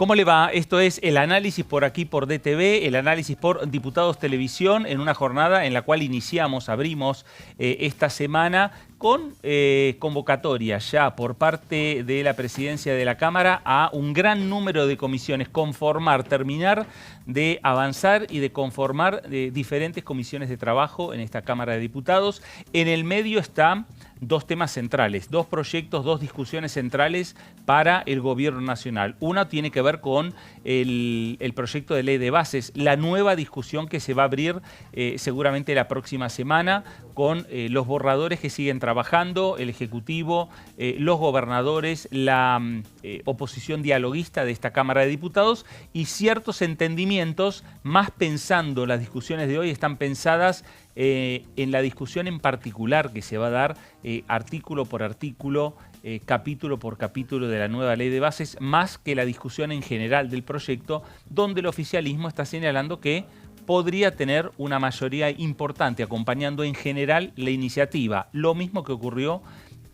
¿Cómo le va? Esto es el análisis por aquí por DTV, el análisis por Diputados Televisión, en una jornada en la cual abrimos esta semana con convocatoria ya por parte de la Presidencia de la Cámara a un gran número de comisiones, terminar de avanzar y de conformar diferentes comisiones de trabajo en esta Cámara de Diputados. En el medio están dos temas centrales, dos proyectos, dos discusiones centrales para el Gobierno Nacional. Una tiene que ver con el proyecto de ley de bases, la nueva discusión que se va a abrir seguramente la próxima semana con los borradores que siguen trabajando, el Ejecutivo, los gobernadores, la oposición dialoguista de esta Cámara de Diputados y ciertos entendimientos, más pensando las discusiones de hoy, están pensadas en la discusión en particular que se va a dar artículo por artículo, capítulo por capítulo de la nueva ley de bases, más que la discusión en general del proyecto, donde el oficialismo está señalando que podría tener una mayoría importante acompañando en general la iniciativa. Lo mismo que ocurrió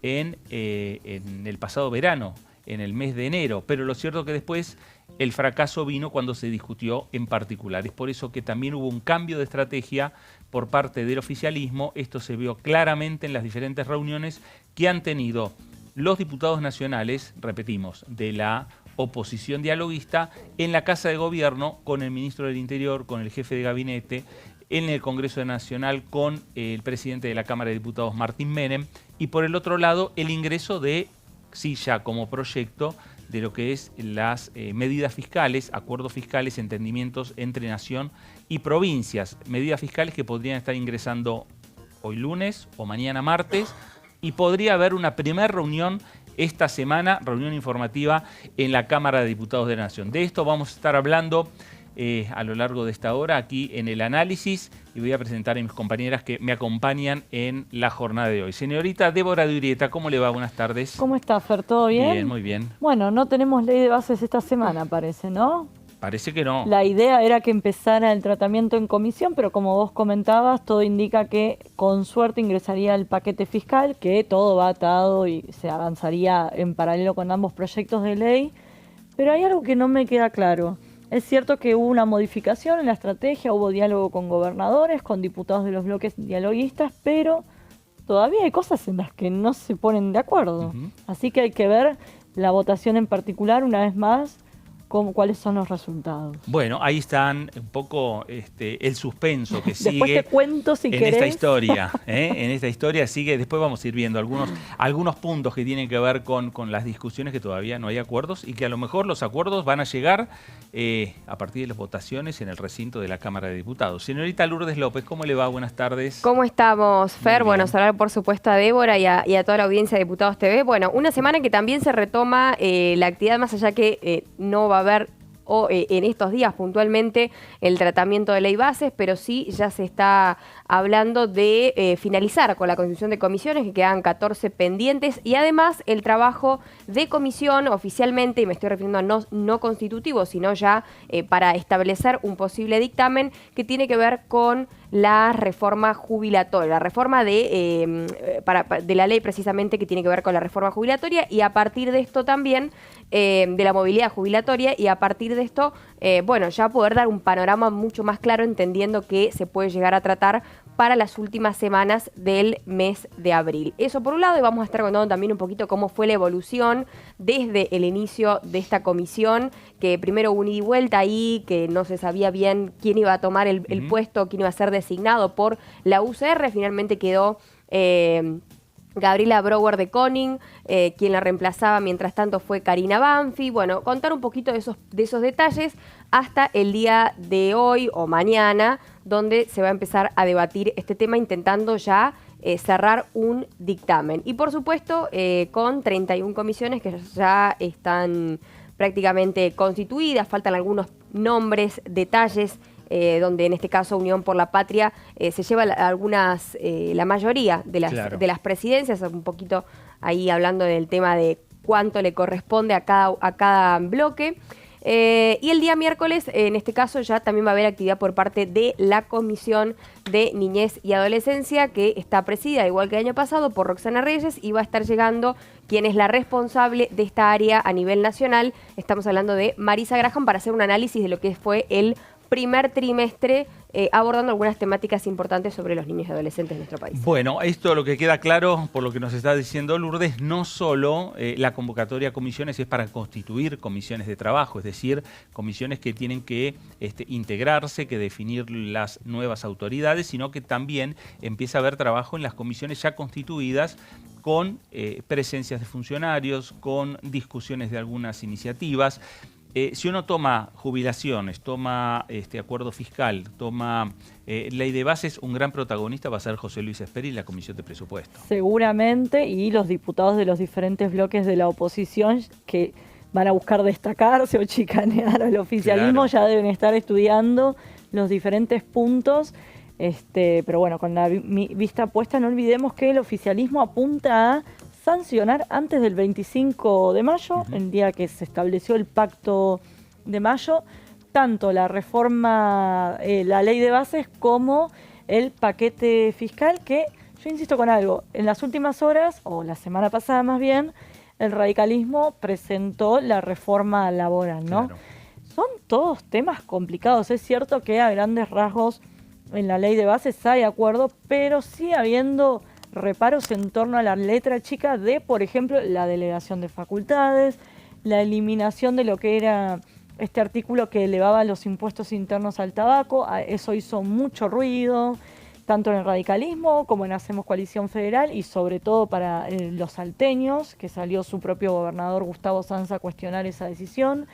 en el pasado verano, en el mes de enero, pero lo cierto que después el fracaso vino cuando se discutió en particular. Es por eso que también hubo un cambio de estrategia por parte del oficialismo. Esto se vio claramente en las diferentes reuniones que han tenido los diputados nacionales, repetimos, de la oposición dialoguista en la Casa de Gobierno con el ministro del Interior, con el jefe de gabinete, en el Congreso Nacional con el presidente de la Cámara de Diputados, Martín Menem, y por el otro lado el ingreso de, sí ya como proyecto, de lo que es las medidas fiscales, acuerdos fiscales, entendimientos entre nación y provincias. Medidas fiscales que podrían estar ingresando hoy lunes o mañana martes y podría haber una primera reunión esta semana, reunión informativa en la Cámara de Diputados de la Nación. De esto vamos a estar hablando a lo largo de esta hora aquí en el análisis y voy a presentar a mis compañeras que me acompañan en la jornada de hoy. Señorita Débora de Urieta, ¿cómo le va? Buenas tardes. ¿Cómo está, Fer? ¿Todo bien? Bien, muy bien. Bueno, no tenemos ley de bases esta semana, parece, ¿no? Parece que no. La idea era que empezara el tratamiento en comisión, pero como vos comentabas, todo indica que con suerte ingresaría el paquete fiscal, que todo va atado y se avanzaría en paralelo con ambos proyectos de ley. Pero hay algo que no me queda claro. Es cierto que hubo una modificación en la estrategia, hubo diálogo con gobernadores, con diputados de los bloques dialoguistas, pero todavía hay cosas en las que no se ponen de acuerdo. Así que hay que ver la votación en particular, una vez más, cuáles son los resultados. Bueno, ahí están un poco el suspenso que sigue. Después te cuento si querés. Esta historia, en esta historia sigue, después vamos a ir viendo algunos puntos que tienen que ver con las discusiones que todavía no hay acuerdos y que a lo mejor los acuerdos van a llegar a partir de las votaciones en el recinto de la Cámara de Diputados. Señorita Lourdes López, ¿cómo le va? Buenas tardes. ¿Cómo estamos, Fer? Bueno, saludar por supuesto a Débora y a toda la audiencia de Diputados TV. Bueno, una semana que también se retoma la actividad, más allá que no va a haber en estos días puntualmente el tratamiento de ley bases, pero sí ya se está hablando de finalizar con la constitución de comisiones, que quedan 14 pendientes, y además el trabajo de comisión oficialmente, y me estoy refiriendo a no constitutivo, sino ya para establecer un posible dictamen que tiene que ver con la reforma jubilatoria, la reforma de la ley precisamente que tiene que ver con la reforma jubilatoria, y a partir de esto también de la movilidad jubilatoria, y a partir de esto, bueno, ya poder dar un panorama mucho más claro, entendiendo que se puede llegar a tratar para las últimas semanas del mes de abril. Eso por un lado, y vamos a estar contando también un poquito cómo fue la evolución desde el inicio de esta comisión, que primero hubo un ida y vuelta ahí, que no se sabía bien quién iba a tomar el puesto, quién iba a ser designado por la UCR. Finalmente quedó Gabriela Brouwer de Koning, quien la reemplazaba mientras tanto fue Karina Banfi. Bueno, contar un poquito de esos detalles hasta el día de hoy o mañana, donde se va a empezar a debatir este tema, intentando ya cerrar un dictamen. Y por supuesto, con 31 comisiones que ya están prácticamente constituidas, faltan algunos nombres, detalles, donde en este caso Unión por la Patria se lleva la mayoría de las presidencias, un poquito ahí hablando del tema de cuánto le corresponde a cada bloque. Y el día miércoles, en este caso, ya también va a haber actividad por parte de la Comisión de Niñez y Adolescencia, que está presidida, igual que el año pasado, por Roxana Reyes, y va a estar llegando quien es la responsable de esta área a nivel nacional. Estamos hablando de Marisa Graham, para hacer un análisis de lo que fue el primer trimestre, abordando algunas temáticas importantes sobre los niños y adolescentes de nuestro país. Bueno, esto lo que queda claro, por lo que nos está diciendo Lourdes, no solo la convocatoria a comisiones es para constituir comisiones de trabajo, es decir, comisiones que tienen que integrarse, que definir las nuevas autoridades, sino que también empieza a haber trabajo en las comisiones ya constituidas, con presencias de funcionarios, con discusiones de algunas iniciativas. Si uno toma jubilaciones, toma acuerdo fiscal, toma ley de bases, un gran protagonista va a ser José Luis Esperi y la Comisión de Presupuesto. Seguramente, y los diputados de los diferentes bloques de la oposición que van a buscar destacarse o chicanear al oficialismo, Claro. ya deben estar estudiando los diferentes puntos. Pero bueno, con la vista puesta, no olvidemos que el oficialismo apunta a sancionar antes del 25 de mayo, el día que se estableció el pacto de mayo, tanto la reforma, la ley de bases, como el paquete fiscal, que yo insisto con algo, en las últimas horas, o la semana pasada más bien, el radicalismo presentó la reforma laboral, ¿no? Claro. Son todos temas complicados. Es cierto que a grandes rasgos en la ley de bases hay acuerdo, pero sigue habiendo reparos en torno a la letra chica de, por ejemplo, la delegación de facultades, la eliminación de lo que era este artículo que elevaba los impuestos internos al tabaco. Eso hizo mucho ruido, tanto en el radicalismo como en Hacemos Coalición Federal, y sobre todo para los salteños, que salió su propio gobernador Gustavo Sanz a cuestionar esa decisión.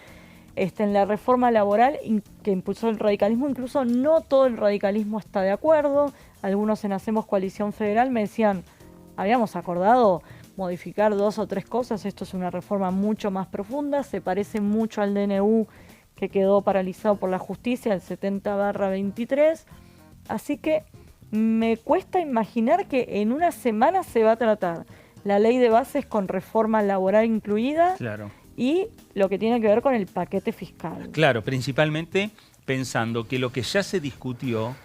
En la reforma laboral que impulsó el radicalismo, incluso no todo el radicalismo está de acuerdo. Algunos en Hacemos Coalición Federal me decían, habíamos acordado modificar 2 o 3 cosas, esto es una reforma mucho más profunda, se parece mucho al DNU que quedó paralizado por la justicia, el 70/23, así que me cuesta imaginar que en una semana se va a tratar la ley de bases con reforma laboral incluida. Claro. Y lo que tiene que ver con el paquete fiscal. Claro, principalmente pensando que lo que ya se discutió,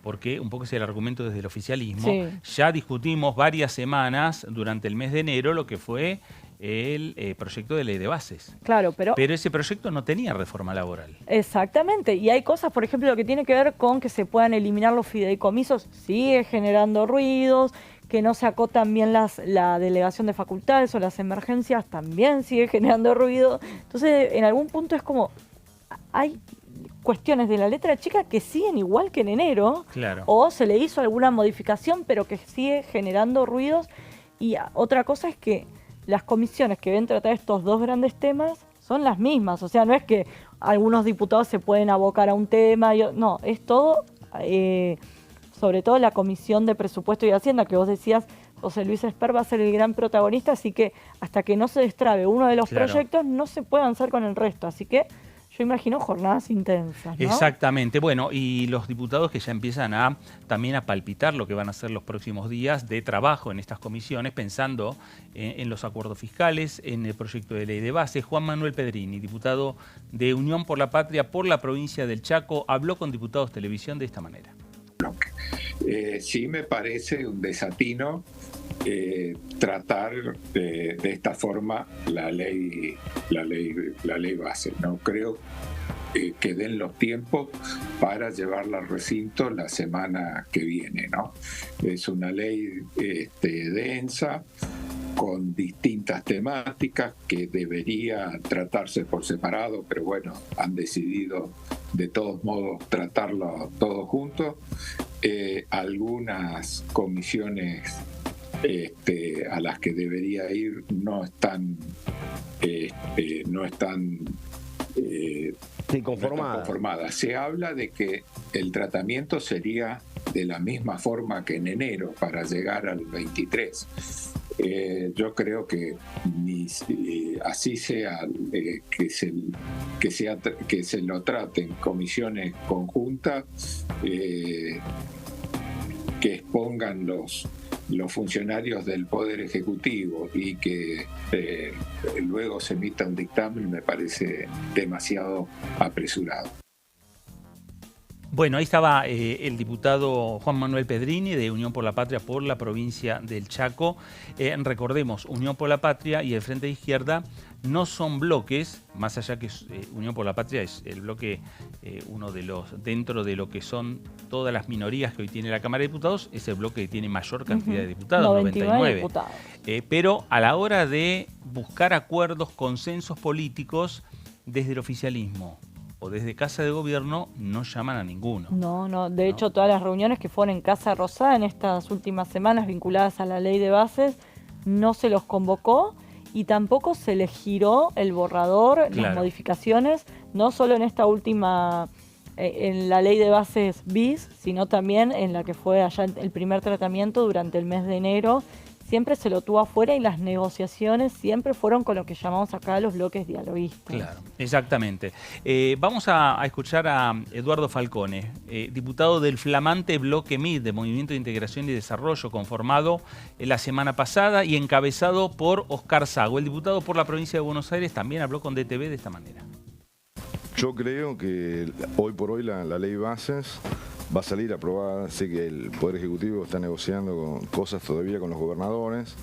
porque un poco es el argumento desde el oficialismo, Sí. ya discutimos varias semanas durante el mes de enero lo que fue el proyecto de ley de bases. Claro, pero Pero ese proyecto no tenía reforma laboral. exactamente. Y hay cosas, por ejemplo, lo que tiene que ver con que se puedan eliminar los fideicomisos, sigue generando ruidos, que no se acotan bien la delegación de facultades o las emergencias, también sigue generando ruido. Entonces, en algún punto es como, hay cuestiones de la letra chica que siguen igual que en enero, Claro. o se le hizo alguna modificación, pero que sigue generando ruidos. Y otra cosa es que las comisiones que ven tratar estos dos grandes temas son las mismas. O sea, no es que algunos diputados se pueden abocar a un tema, no, es todo... sobre todo la Comisión de Presupuesto y Hacienda, que vos decías, José Luis Esper va a ser el gran protagonista, así que hasta que no se destrabe uno de los Claro. proyectos, no se puede avanzar con el resto. Así que yo imagino jornadas intensas, ¿no? Exactamente. Bueno, y los diputados que ya empiezan también a palpitar lo que van a ser los próximos días de trabajo en estas comisiones, pensando en los acuerdos fiscales, en el proyecto de ley de base. Juan Manuel Pedrini, diputado de Unión por la Patria por la provincia del Chaco, habló con Diputados Televisión de esta manera. Sí me parece un desatino tratar de esta forma la ley base. No creo que den los tiempos para llevarla al recinto la semana que viene, ¿no? Es una ley densa, con distintas temáticas que debería tratarse por separado, pero bueno, han decidido de todos modos tratarlo todos juntos. Algunas comisiones a las que debería ir no están conformadas. Se habla de que el tratamiento sería de la misma forma que en enero para llegar al 23. Yo creo que así sea, que se lo traten comisiones conjuntas, que expongan los funcionarios del Poder Ejecutivo y que luego se emita un dictamen me parece demasiado apresurado. Bueno, ahí estaba el diputado Juan Manuel Pedrini de Unión por la Patria por la provincia del Chaco. Recordemos, Unión por la Patria y el Frente de Izquierda no son bloques, más allá que Unión por la Patria es el bloque, uno de los, dentro de lo que son todas las minorías que hoy tiene la Cámara de Diputados, es el bloque que tiene mayor cantidad de diputados, 99. Diputados. Pero a la hora de buscar acuerdos, consensos políticos desde el oficialismo o desde Casa de Gobierno, no llaman a ninguno. No. De hecho, todas las reuniones que fueron en Casa Rosada en estas últimas semanas vinculadas a la ley de bases, no se los convocó y tampoco se les giró el borrador, las modificaciones, no solo en esta última, en la ley de bases bis, sino también en la que fue allá el primer tratamiento durante el mes de enero. Siempre se lo tuvo afuera y las negociaciones siempre fueron con lo que llamamos acá los bloques dialoguistas. Claro, exactamente. Vamos a escuchar a Eduardo Falcone, diputado del flamante bloque MID, de Movimiento de Integración y Desarrollo, conformado la semana pasada y encabezado por Oscar Sago. El diputado por la provincia de Buenos Aires también habló con DTV de esta manera. Yo creo que hoy por hoy la ley bases va a salir aprobada. Sé que el Poder Ejecutivo está negociando con cosas todavía con los gobernadores.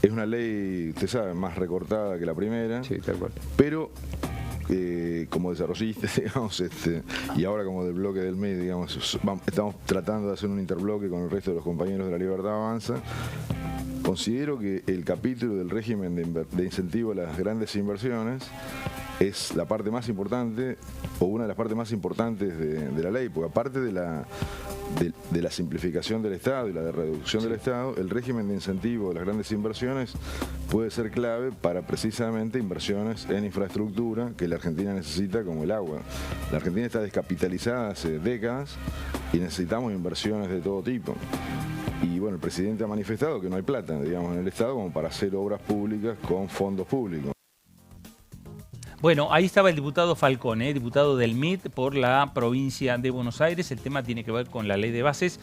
Es una ley, usted sabe, más recortada que la primera. Sí, tal cual. Pero como desarrollistas, digamos, y ahora como del bloque del MID, digamos, estamos tratando de hacer un interbloque con el resto de los compañeros de la Libertad Avanza. Considero que el capítulo del régimen de incentivo a las grandes inversiones es la parte más importante o una de las partes más importantes de la ley, porque aparte de la simplificación del Estado y la de reducción del Estado, el régimen de incentivo de las grandes inversiones puede ser clave para precisamente inversiones en infraestructura que la Argentina necesita, como el agua. La Argentina está descapitalizada hace décadas y necesitamos inversiones de todo tipo. Y bueno, el presidente ha manifestado que no hay plata, digamos, en el Estado como para hacer obras públicas con fondos públicos. Bueno, ahí estaba el diputado Falcone, diputado del MID por la provincia de Buenos Aires. El tema tiene que ver con la ley de bases.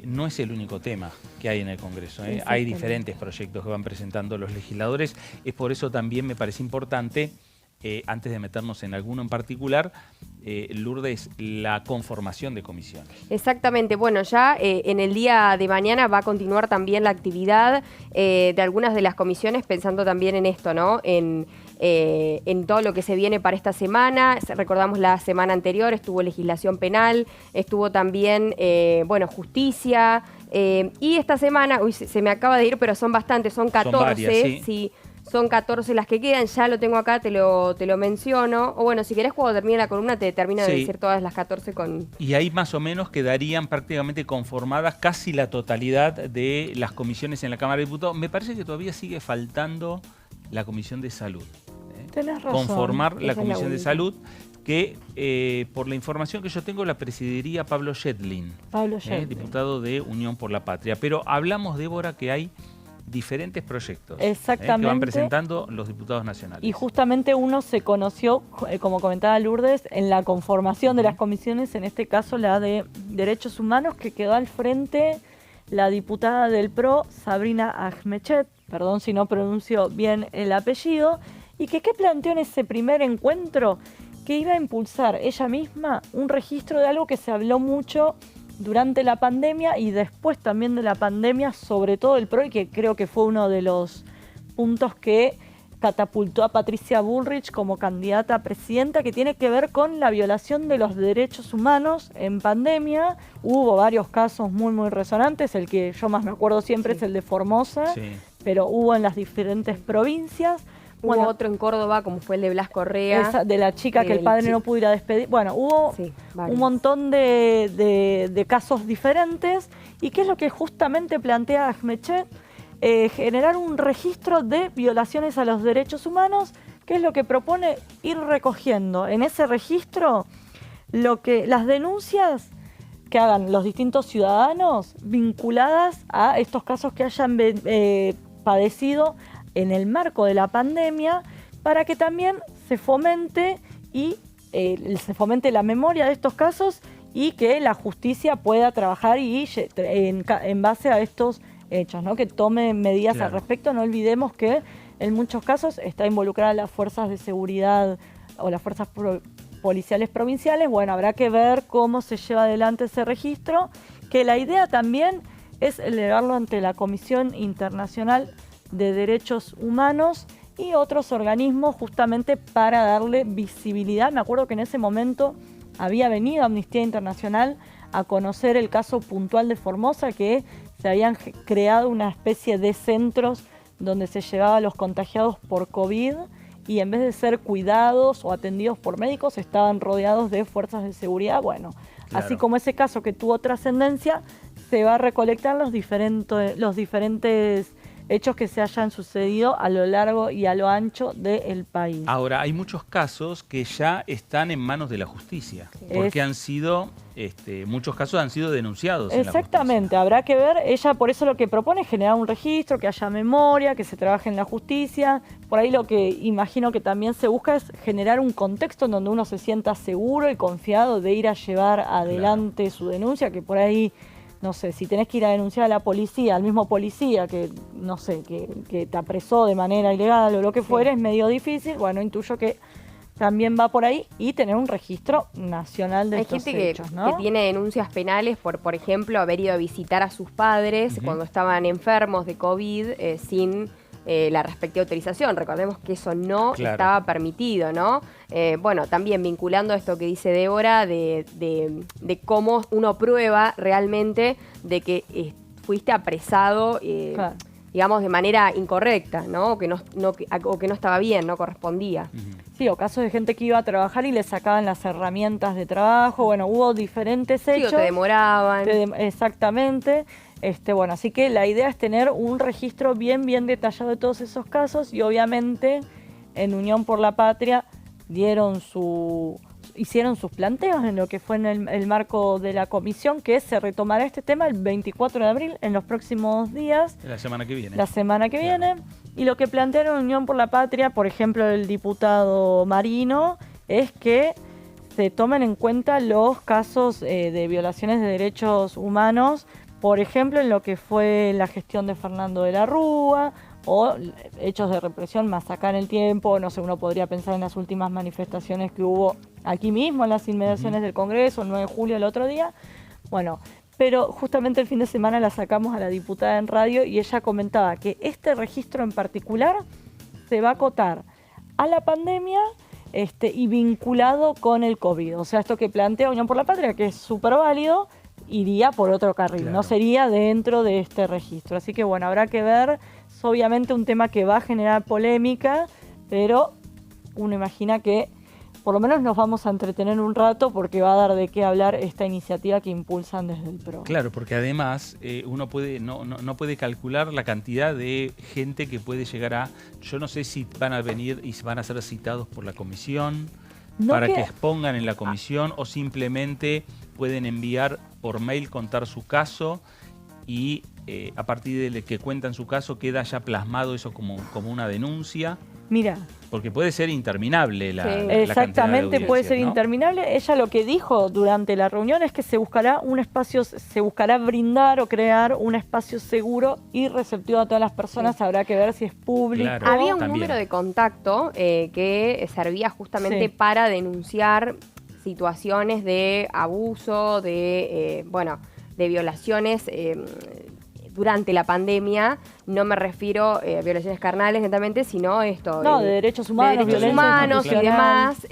No es el único tema que hay en el Congreso. Hay diferentes proyectos que van presentando los legisladores. Es por eso también me parece importante, antes de meternos en alguno en particular, Lourdes, la conformación de comisiones. Exactamente. Bueno, ya en el día de mañana va a continuar también la actividad de algunas de las comisiones, pensando también en esto, ¿no? En todo lo que se viene para esta semana. Recordamos la semana anterior estuvo legislación penal, estuvo también, justicia, y esta semana, se me acaba de ir, pero son bastantes, son 14, son varias, sí. Son 14 las que quedan, ya lo tengo acá, te lo menciono. O bueno, si querés, cuando termine la columna te termino de decir todas las 14 con... Y ahí más o menos quedarían prácticamente conformadas casi la totalidad de las comisiones en la Cámara de Diputados. Me parece que todavía sigue faltando la Comisión de Salud. Tenés razón. Conformar la Comisión de Salud, que por la información que yo tengo la presidiría Pablo Yedlin, diputado de Unión por la Patria. Pero hablamos, Débora, que hay diferentes proyectos que van presentando los diputados nacionales. Y justamente uno se conoció, como comentaba Lourdes, en la conformación de las comisiones, en este caso la de Derechos Humanos, que quedó al frente la diputada del PRO, Sabrina Ahmechet, perdón si no pronuncio bien el apellido, y que ¿qué planteó en ese primer encuentro? Que iba a impulsar ella misma un registro de algo que se habló mucho durante la pandemia y después también de la pandemia, sobre todo el PRO, y que creo que fue uno de los puntos que catapultó a Patricia Bullrich como candidata a presidenta, que tiene que ver con la violación de los derechos humanos en pandemia. Hubo varios casos muy, muy resonantes. El que yo más me acuerdo siempre es el de Formosa, pero hubo en las diferentes provincias. Hubo otro en Córdoba, como fue el de Blas Correa. De la chica que el padre no pudo ir a despedir. Bueno, hubo un montón de casos diferentes. ¿Y qué es lo que justamente plantea Ahmechet? Generar un registro de violaciones a los derechos humanos, que es lo que propone ir recogiendo en ese registro las denuncias que hagan los distintos ciudadanos vinculadas a estos casos que hayan padecido en el marco de la pandemia, para que también se fomente la memoria de estos casos y que la justicia pueda trabajar y en base a estos hechos, ¿no? Que tome medidas Claro. al respecto. No olvidemos que en muchos casos está involucrada las fuerzas de seguridad o las fuerzas policiales provinciales. Bueno, habrá que ver cómo se lleva adelante ese registro, que la idea también es elevarlo ante la Comisión Internacional de Derechos Humanos y otros organismos justamente para darle visibilidad. Me acuerdo que en ese momento había venido Amnistía Internacional a conocer el caso puntual de Formosa, que se habían creado una especie de centros donde se llevaba a los contagiados por COVID y en vez de ser cuidados o atendidos por médicos, estaban rodeados de fuerzas de seguridad. Bueno, Claro. así como ese caso que tuvo trascendencia, se va a recolectar los diferentes hechos que se hayan sucedido a lo largo y a lo ancho del país. Ahora, hay muchos casos que ya están en manos de la justicia, porque han sido, muchos casos han sido denunciados. Exactamente, habrá que ver. Ella por eso lo que propone es generar un registro, que haya memoria, que se trabaje en la justicia. Por ahí lo que imagino que también se busca es generar un contexto en donde uno se sienta seguro y confiado de ir a llevar adelante su denuncia, que por ahí, no sé, si tenés que ir a denunciar a la policía, al mismo policía que, no sé, que te apresó de manera ilegal o lo que fuera, es medio difícil. Bueno, intuyo que también va por ahí y tener un registro nacional de estos hechos, ¿no? Que tiene denuncias penales por ejemplo, haber ido a visitar a sus padres cuando estaban enfermos de COVID sin la respectiva autorización. Recordemos que eso no estaba permitido, ¿no? Bueno, también vinculando a esto que dice Débora de cómo uno prueba realmente de que fuiste apresado, digamos, de manera incorrecta, ¿no? O que no estaba bien, no correspondía. Sí, o casos de gente que iba a trabajar y le sacaban las herramientas de trabajo. Bueno, hubo diferentes hechos. Sí, o te demoraban. Exactamente. Bueno, así que la idea es tener un registro bien detallado de todos esos casos y obviamente en Unión por la Patria hicieron sus planteos en lo que fue en el marco de la comisión, que se retomará este tema el 24 de abril, en los próximos días. La semana que viene. La semana que viene. Y lo que plantearon Unión por la Patria, por ejemplo, el diputado Marino, es que se tomen en cuenta los casos de violaciones de derechos humanos, por ejemplo, en lo que fue la gestión de Fernando de la Rúa, o hechos de represión más acá en el tiempo. No sé, uno podría pensar en las últimas manifestaciones que hubo aquí mismo, en las inmediaciones del Congreso, el 9 de julio, el otro día. Bueno, pero justamente el fin de semana la sacamos a la diputada en radio y ella comentaba que este registro en particular se va a acotar a la pandemia y vinculado con el COVID. O sea, esto que plantea Unión por la Patria, que es súper válido, iría por otro carril, no sería dentro de este registro. Así que bueno, habrá que ver. Es obviamente un tema que va a generar polémica, pero uno imagina que por lo menos nos vamos a entretener un rato porque va a dar de qué hablar esta iniciativa que impulsan desde el PRO. Claro, porque además uno no puede calcular la cantidad de gente que puede llegar a... Yo no sé si van a venir y van a ser citados por la comisión para que expongan en la comisión o simplemente pueden enviar por mail, contar su caso y a partir de que cuentan su caso queda ya plasmado eso como una denuncia. Mira. Porque puede ser interminable la Exactamente, puede ser ¿no? interminable. Ella lo que dijo durante la reunión es que se buscará brindar o crear un espacio seguro y receptivo a todas las personas. Habrá que ver si es público. Claro, había un también. número de contacto que servía justamente para denunciar situaciones de abuso, de violaciones durante la pandemia. No me refiero a violaciones carnales netamente, sino esto. No, de derechos humanos, de derechos humanos y institucional. demás,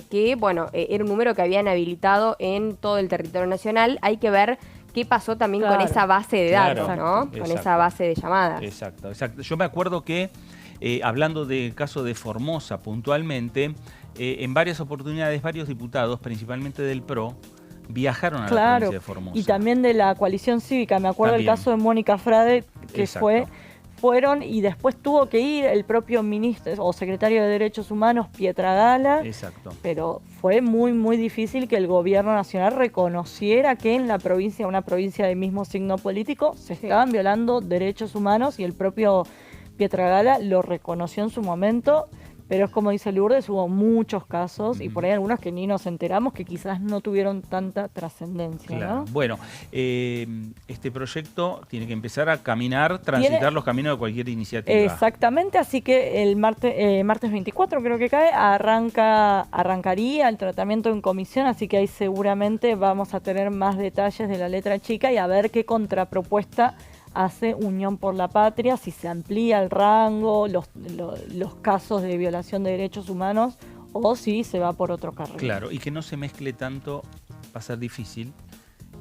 que era un número que habían habilitado en todo el territorio nacional. Hay que ver qué pasó también con esa base de datos, ¿no? Exacto. Con esa base de llamadas. Exacto. Yo me acuerdo que, hablando del caso de Formosa puntualmente, en varias oportunidades varios diputados, principalmente del PRO, viajaron a la provincia de Formosa. Y también de la coalición cívica. Me acuerdo del caso de Mónica Frade, que fueron y después tuvo que ir el propio ministro o secretario de Derechos Humanos, Pietragala. Exacto. Pero fue muy difícil que el gobierno nacional reconociera que en la provincia, una provincia de mismo signo político, se estaban violando derechos humanos y el propio Pietragala lo reconoció en su momento. pero es como dice Lourdes, hubo muchos casos y por ahí algunos que ni nos enteramos que quizás no tuvieron tanta trascendencia, Claro. ¿no? Bueno, este proyecto tiene que empezar a caminar, transitar los caminos de cualquier iniciativa. Exactamente, así que el martes 24 creo que cae, arrancaría el tratamiento en comisión, así que ahí seguramente vamos a tener más detalles de la letra chica y a ver qué contrapropuesta hace Unión por la Patria, si se amplía el rango, los casos de violación de derechos humanos o si se va por otro carril. Claro, y que no se mezcle tanto, va a ser difícil,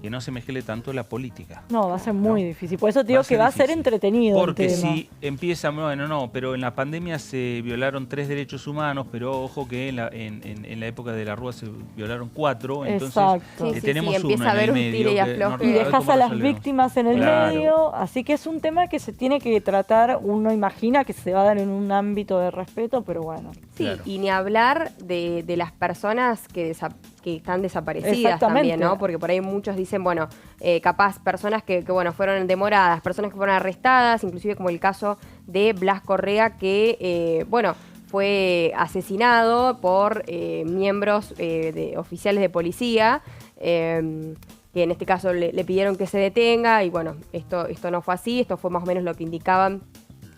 que no se mezcle tanto la política. No, va a ser muy difícil. Por eso te digo que va a ser difícil. entretenido Porque el tema. si empieza, bueno, no, pero en la pandemia se violaron 3 derechos humanos, pero ojo que en la época de la Rúa se violaron 4, entonces Exacto. Sí, tenemos empieza uno a en haber el un medio. tire y que afloje. Y a ver dejas cómo a las resolvemos. víctimas en el Claro. medio, así que es un tema que se tiene que tratar, uno imagina que se va a dar en un ámbito de respeto, pero bueno. Sí, Claro. y ni hablar de las personas que están desaparecidas Exactamente. también, ¿no? Porque por ahí muchos dicen, bueno, capaz personas que bueno, fueron demoradas, personas que fueron arrestadas, inclusive como el caso de Blas Correa, que, bueno, fue asesinado por miembros oficiales de policía, que en este caso le pidieron que se detenga, y bueno, esto no fue así, esto fue más o menos lo que indicaban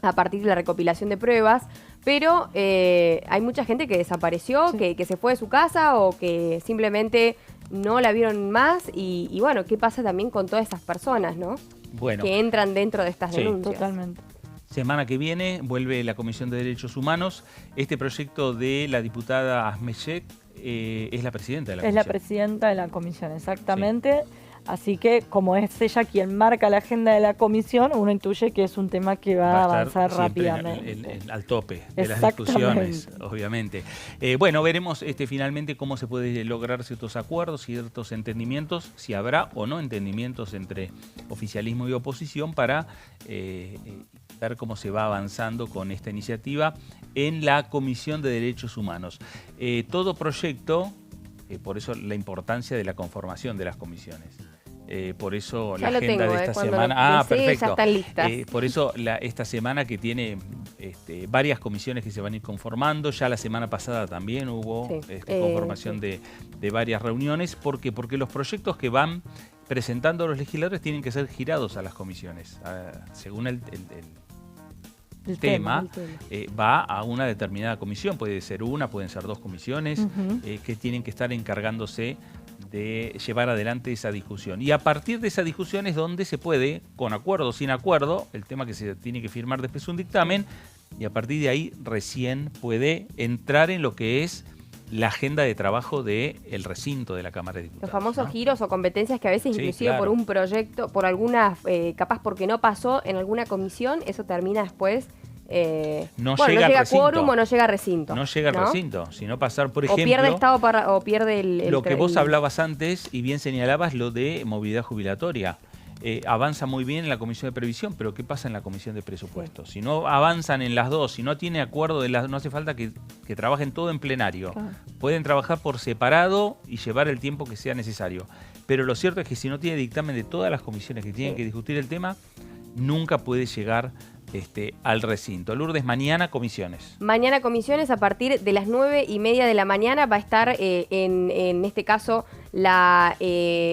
a partir de la recopilación de pruebas, pero hay mucha gente que desapareció, Sí. que se fue de su casa o que simplemente no la vieron más, y bueno, ¿qué pasa también con todas esas personas, no? Bueno, Que entran dentro de estas Sí. denuncias. Totalmente. semana que viene vuelve la Comisión de Derechos Humanos. Este proyecto de la diputada Asmeyek es la presidenta de la Es la comisión. presidenta de la comisión, exactamente. Así que como es ella quien marca la agenda de la comisión, uno intuye que es un tema que va a estar avanzar siempre rápidamente. al tope de las Exactamente. discusiones, obviamente. Bueno, veremos finalmente cómo se puede lograr ciertos acuerdos, ciertos entendimientos, si habrá o no entendimientos entre oficialismo y oposición para ver cómo se va avanzando con esta iniciativa en la Comisión de Derechos Humanos. Todo proyecto, por eso la importancia de la conformación de las comisiones. Por eso Ya la lo agenda tengo, de esta cuando semana. lo desee, Perfecto. ya están listas. Por eso esta semana que tiene varias comisiones que se van a ir conformando. Ya la semana pasada también hubo Sí. conformación Sí. de varias reuniones. Porque los proyectos que van presentando los legisladores tienen que ser girados a las comisiones. Según el tema, va a una determinada comisión. Puede ser una, pueden ser 2 comisiones Ujú. que tienen que estar encargándose de llevar adelante esa discusión. Y a partir de esa discusión es donde se puede, con acuerdo o sin acuerdo, el tema que se tiene que firmar después un dictamen, y a partir de ahí recién puede entrar en lo que es la agenda de trabajo del recinto de la Cámara de Diputados. Los famosos ¿no? giros o competencias que a veces Sí, inclusive claro. por un proyecto, por alguna, capaz porque no pasó en alguna comisión, eso termina después, No bueno, llega no al llega a recinto. quórum o no llega a recinto. No llega al recinto, sino pasar, por O ejemplo, pierde Estado o pierde el lo que vos el- hablabas antes y bien señalabas, lo de movilidad jubilatoria. Avanza muy bien en la Comisión de Previsión, pero ¿qué pasa en la Comisión de Presupuestos? Si no avanzan en las dos, si no tiene acuerdo de las, no hace falta que trabajen todo en plenario. Claro. Pueden trabajar por separado y llevar el tiempo que sea necesario. Pero lo cierto es que si no tiene dictamen de todas las comisiones que tienen que discutir el tema, nunca puede llegar al recinto. Lourdes, mañana comisiones. Mañana comisiones a partir de las 9:30 de la mañana va a estar en este caso la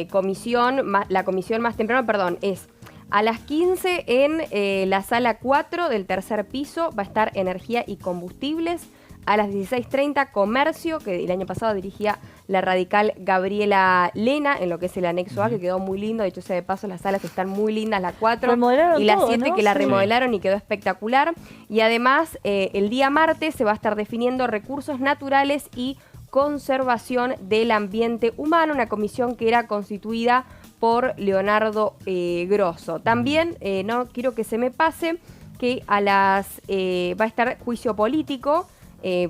comisión más temprano, perdón, es a las 15 en la sala 4 del tercer piso, va a estar energía y combustibles. A las 16:30 comercio, que el año pasado dirigía la radical Gabriela Lena, en lo que es el anexo A, que quedó muy lindo. De hecho, sea de paso, las salas están muy lindas, la 4 Remodelaron y la todo, 7 ¿no? que la Sí. remodelaron y quedó espectacular. Y además, el día martes se va a estar definiendo recursos naturales y conservación del ambiente humano, una comisión que era constituida por Leonardo Grosso. También, no quiero que se me pase, que a las va a estar juicio político.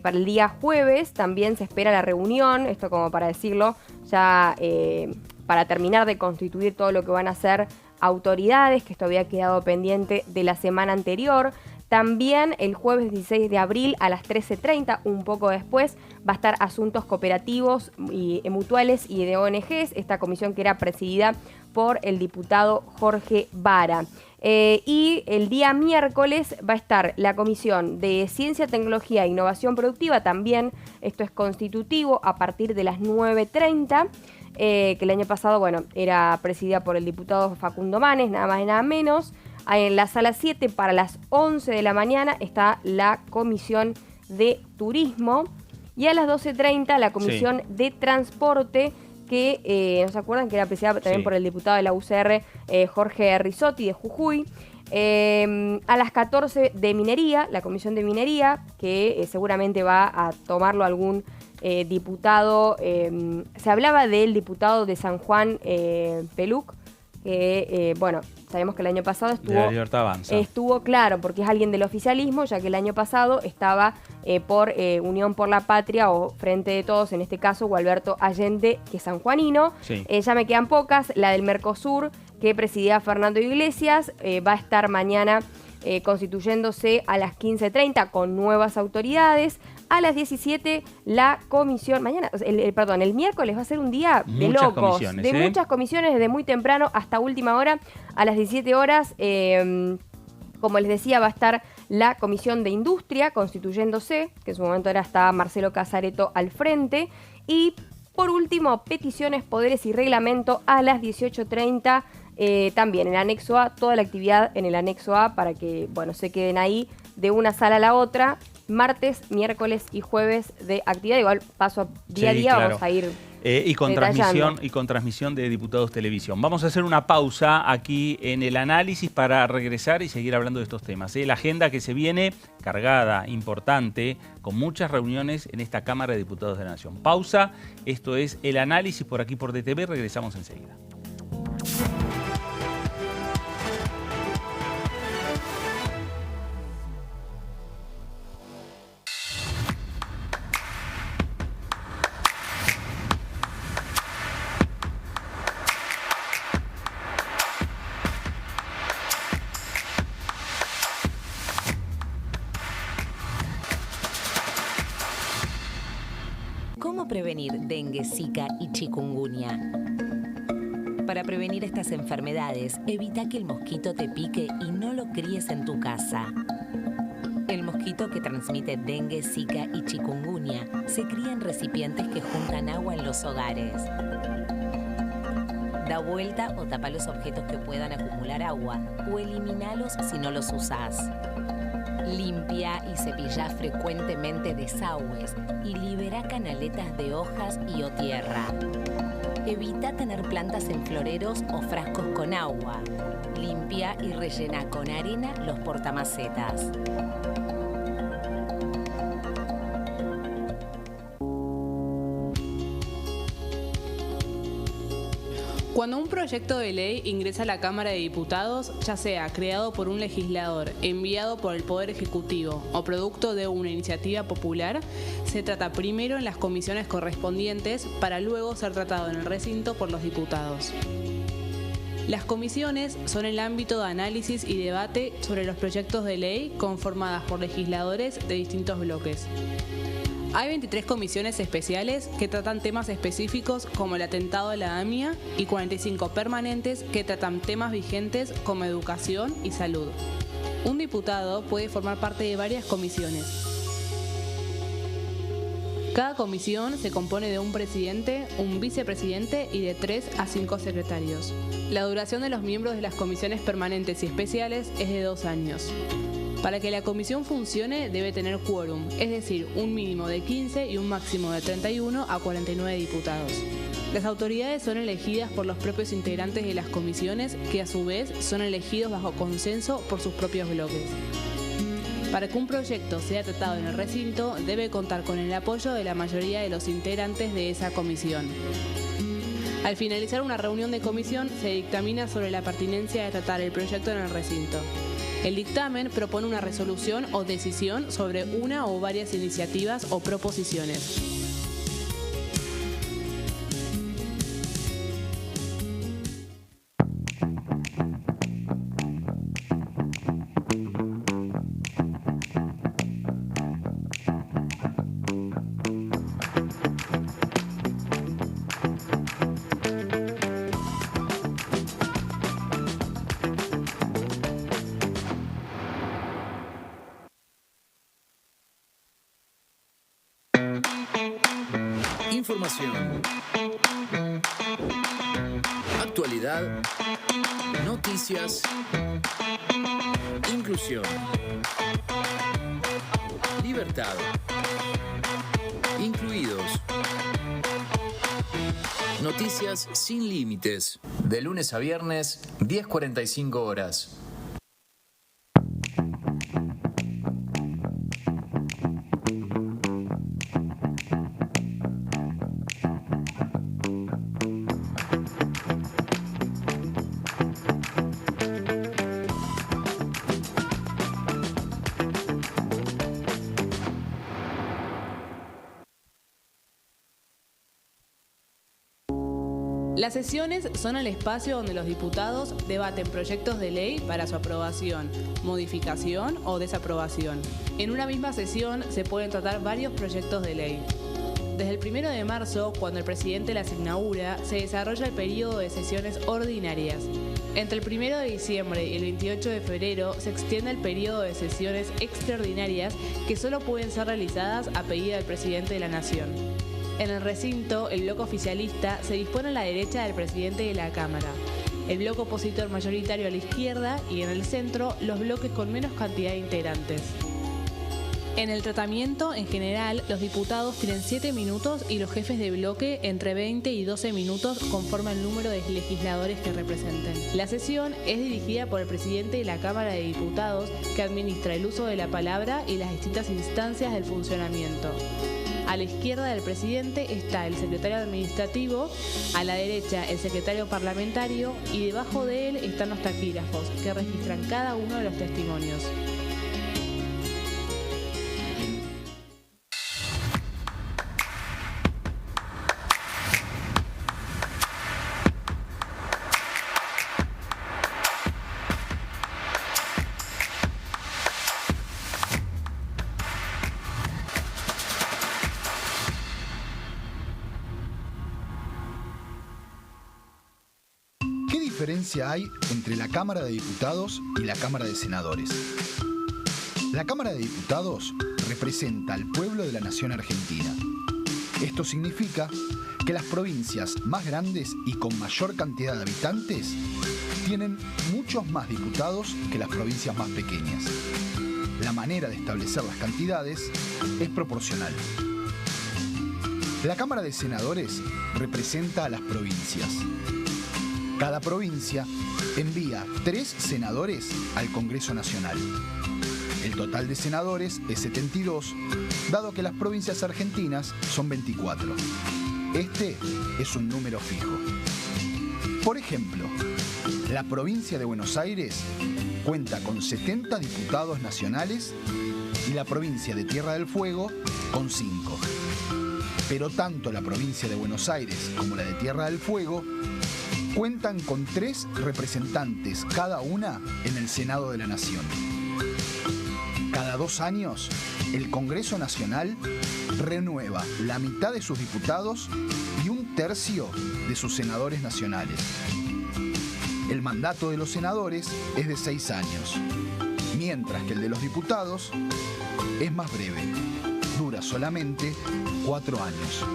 Para el día jueves también se espera la reunión, esto como para decirlo, ya para terminar de constituir todo lo que van a ser autoridades, que esto había quedado pendiente de la semana anterior. También el jueves 16 de abril a las 13:30, un poco después, va a estar Asuntos Cooperativos y Mutuales y de ONGs, esta comisión que era presidida por el diputado Jorge Vara. Y el día miércoles va a estar la Comisión de Ciencia, Tecnología e Innovación Productiva, también esto es constitutivo, a partir de las 9:30, que el año pasado, bueno, era presidida por el diputado Facundo Manes, nada más y nada menos. En la sala 7, para las 11 de la mañana, está la Comisión de Turismo. Y a las 12:30, la Comisión de Transporte, que ¿no se acuerdan? Que era presidida también por el diputado de la UCR, Jorge Risotti, de Jujuy. A las 14 de Minería, la Comisión de Minería, que seguramente va a tomarlo algún diputado. Se hablaba del diputado de San Juan, Peluc, que, bueno, sabemos que el año pasado de la Libertad Avanza. estuvo claro, porque es alguien del oficialismo, ya que el año pasado estaba por Unión por la Patria o Frente de Todos, en este caso Gualberto Allende, que es sanjuanino. Sí. Ya me quedan pocas. La del Mercosur, que presidía Fernando Iglesias, va a estar mañana constituyéndose a las 15:30 con nuevas autoridades. A las 17 la comisión, mañana, el miércoles va a ser un día de Muchas locos, comisiones, de muchas comisiones, desde muy temprano hasta última hora. A las 17 horas, como les decía, va a estar la Comisión de Industria constituyéndose, que en su momento estaba Marcelo Casareto al frente. Y por último, peticiones, poderes y reglamento a las 18:30. También en el anexo A, toda la actividad en el anexo A para que, bueno, se queden ahí de una sala a la otra. Martes, miércoles y jueves de actividad. Igual paso a día a día, vamos a ir y con transmisión de Diputados Televisión. Vamos a hacer una pausa aquí en el análisis para regresar y seguir hablando de estos temas. La agenda que se viene cargada, importante, con muchas reuniones en esta Cámara de Diputados de la Nación. Pausa, esto es el análisis por aquí por DTV, regresamos enseguida. ¿Cómo prevenir dengue, zika y chikungunya? Para prevenir estas enfermedades, evita que el mosquito te pique y no lo críes en tu casa. El mosquito que transmite dengue, zika y chikungunya se cría en recipientes que juntan agua en los hogares. Da vuelta o tapa los objetos que puedan acumular agua o eliminalos si no los usás. Limpia y cepilla frecuentemente desagües y libera canaletas de hojas y o tierra. Evita tener plantas en floreros o frascos con agua. Limpia y rellena con arena los portamacetas. Cuando un proyecto de ley ingresa a la Cámara de Diputados, ya sea creado por un legislador, enviado por el Poder Ejecutivo o producto de una iniciativa popular, se trata primero en las comisiones correspondientes para luego ser tratado en el recinto por los diputados. Las comisiones son el ámbito de análisis y debate sobre los proyectos de ley conformadas por legisladores de distintos bloques. Hay 23 comisiones especiales que tratan temas específicos como el atentado a la AMIA y 45 permanentes que tratan temas vigentes como educación y salud. Un diputado puede formar parte de varias comisiones. Cada comisión se compone de un presidente, un vicepresidente y de 3 a 5 secretarios. La duración de los miembros de las comisiones permanentes y especiales es de 2 años. Para que la comisión funcione debe tener quórum, es decir, un mínimo de 15 y un máximo de 31 a 49 diputados. Las autoridades son elegidas por los propios integrantes de las comisiones, que a su vez son elegidos bajo consenso por sus propios bloques. Para que un proyecto sea tratado en el recinto, debe contar con el apoyo de la mayoría de los integrantes de esa comisión. Al finalizar una reunión de comisión, se dictamina sobre la pertinencia de tratar el proyecto en el recinto. El dictamen propone una resolución o decisión sobre una o varias iniciativas o proposiciones. Información. Actualidad. Noticias. Inclusión. Libertad. Incluidos. Noticias sin límites. De lunes a viernes, 10:45 horas. Las sesiones son el espacio donde los diputados debaten proyectos de ley para su aprobación, modificación o desaprobación. En una misma sesión se pueden tratar varios proyectos de ley. Desde el 1 de marzo, cuando el presidente las inaugura, se desarrolla el periodo de sesiones ordinarias. Entre el 1 de diciembre y el 28 de febrero se extiende el periodo de sesiones extraordinarias que solo pueden ser realizadas a pedido del presidente de la Nación. En el recinto, el bloque oficialista se dispone a la derecha del presidente de la Cámara, el bloque opositor mayoritario a la izquierda y en el centro los bloques con menos cantidad de integrantes. En el tratamiento, en general, los diputados tienen 7 minutos y los jefes de bloque entre 20 y 12 minutos conforme al número de legisladores que representen. La sesión es dirigida por el presidente de la Cámara de Diputados, que administra el uso de la palabra y las distintas instancias del funcionamiento. A la izquierda del presidente está el secretario administrativo, a la derecha el secretario parlamentario y debajo de él están los taquígrafos, que registran cada uno de los testimonios. ¿Qué diferencia hay entre la Cámara de Diputados y la Cámara de Senadores? La Cámara de Diputados representa al pueblo de la nación argentina. Esto significa que las provincias más grandes y con mayor cantidad de habitantes tienen muchos más diputados que las provincias más pequeñas. La manera de establecer las cantidades es proporcional. La Cámara de Senadores representa a las provincias. Cada provincia envía 3 senadores al Congreso Nacional. El total de senadores es 72, dado que las provincias argentinas son 24. Este es un número fijo. Por ejemplo, la provincia de Buenos Aires cuenta con 70 diputados nacionales y la provincia de Tierra del Fuego con 5. Pero tanto la provincia de Buenos Aires como la de Tierra del Fuego cuentan con 3 representantes cada una en el Senado de la Nación. Cada 2 años, el Congreso Nacional renueva la mitad de sus diputados y 1/3 de sus senadores nacionales. El mandato de los senadores es de 6 años, mientras que el de los diputados es más breve, dura solamente 4 años.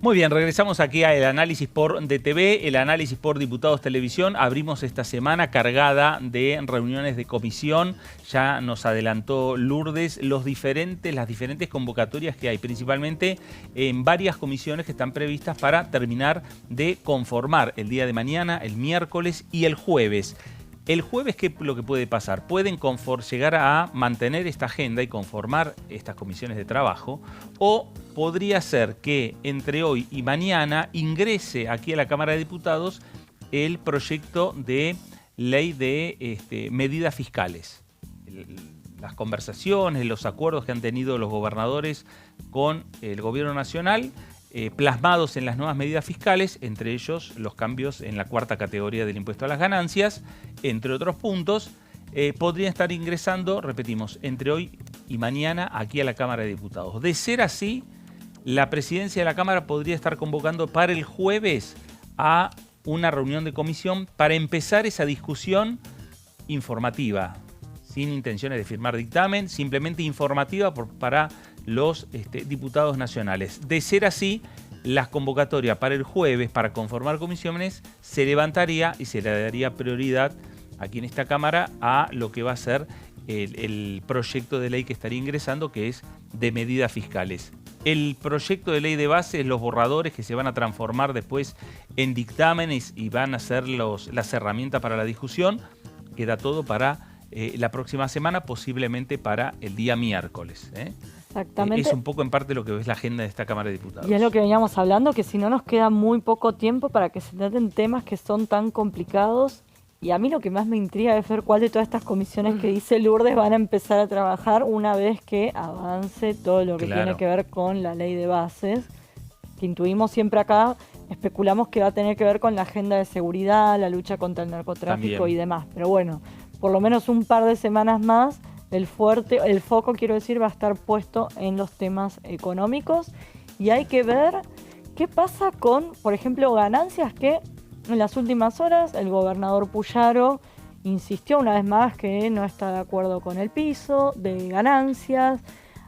Muy bien, regresamos aquí a El Análisis por DTV, El Análisis por Diputados Televisión. Abrimos esta semana cargada de reuniones de comisión. Ya nos adelantó Lourdes las diferentes convocatorias que hay, principalmente en varias comisiones que están previstas para terminar de conformar el día de mañana, el miércoles y el jueves. El jueves, ¿qué es lo que puede pasar? Pueden llegar a mantener esta agenda y conformar estas comisiones de trabajo, o podría ser que entre hoy y mañana ingrese aquí a la Cámara de Diputados el proyecto de ley de medidas fiscales. Las conversaciones, los acuerdos que han tenido los gobernadores con el gobierno nacional, plasmados en las nuevas medidas fiscales, entre ellos los cambios en la cuarta categoría del impuesto a las ganancias, entre otros puntos, podrían estar ingresando, repetimos, entre hoy y mañana aquí a la Cámara de Diputados. De ser así, la presidencia de la Cámara podría estar convocando para el jueves a una reunión de comisión para empezar esa discusión informativa, sin intenciones de firmar dictamen, simplemente informativa para los diputados nacionales. De ser así, la convocatoria para el jueves para conformar comisiones se levantaría y se le daría prioridad aquí en esta Cámara a lo que va a ser el proyecto de ley que estaría ingresando, que es de medidas fiscales. El proyecto de ley de base es los borradores que se van a transformar después en dictámenes y van a ser las herramientas para la discusión. Queda todo para la próxima semana, posiblemente para el día miércoles. Exactamente. Es un poco en parte lo que es la agenda de esta Cámara de Diputados. Y es lo que veníamos hablando, que si no nos queda muy poco tiempo para que se traten temas que son tan complicados. Y a mí lo que más me intriga es ver cuál de todas estas comisiones que dice Lourdes van a empezar a trabajar una vez que avance todo lo que tiene que ver con la ley de bases, que intuimos siempre acá, especulamos que va a tener que ver con la agenda de seguridad, la lucha contra el narcotráfico y demás. Pero bueno, por lo menos un par de semanas más, el foco, quiero decir, va a estar puesto en los temas económicos. Y hay que ver qué pasa con, por ejemplo, ganancias que en las últimas horas el gobernador Puyaro insistió una vez más que no está de acuerdo con el piso de ganancias.